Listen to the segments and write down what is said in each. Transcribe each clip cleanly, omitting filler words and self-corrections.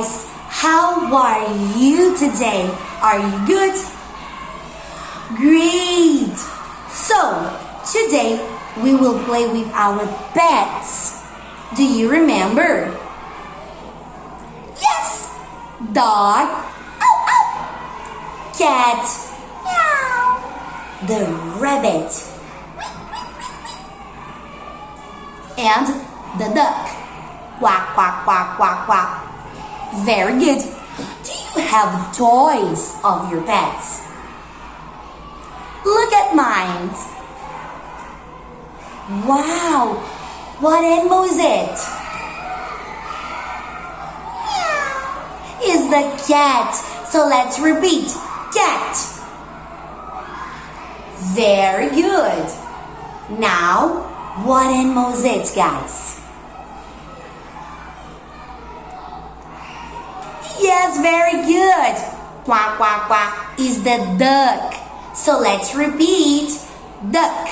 guys, how are you today? Are you good? Great! So, today we will play with our pets. Do you remember? Yes! Dog, ow, ow. Cat, meow. The rabbit, and the duck, quack, quack, quack, quack, quack. Very good. Do you have toys of your pets? Look at mine. Wow, what animal is it? Meow. It's the cat. So let's repeat. Cat. Very good. Now, what animal is it, guys? Yes, very good. Quack, quack, quack is the duck. So let's repeat. Duck.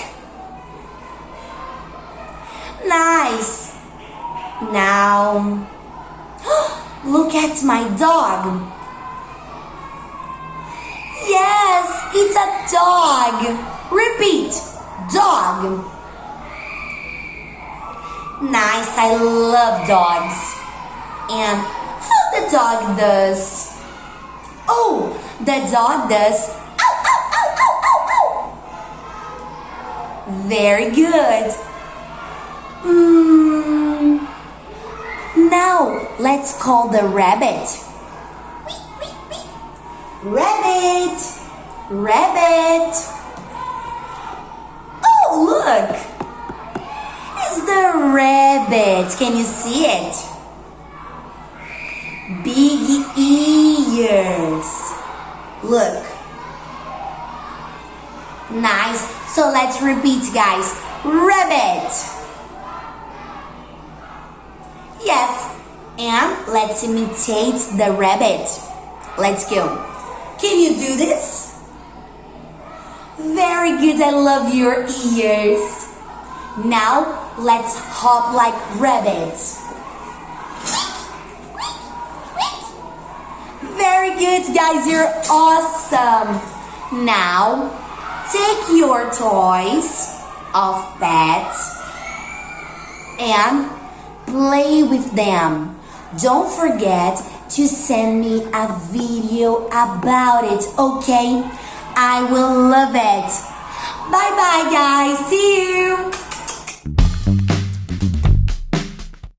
Nice. Now, look at my dog. Yes, it's a dog. Repeat. Dog. Nice, I love dogs. And how the dog does? Oh, the dog does. Ow, ow, ow, ow, ow, ow. Very good. Now, let's call the rabbit. Rabbit. Rabbit. Oh, look. It's the rabbit. Can you see it? Big ears. Look. Nice. So let's repeat, guys. Rabbit. Yes. And let's imitate the rabbit. Let's go. Can you do this? Very good. I love your ears. Now, let's hop like rabbits. Very good, guys. You're awesome. Now, take your toys of pets and play with them. Don't forget to send me a video about it, okay? I will love it. Bye-bye, guys. See you.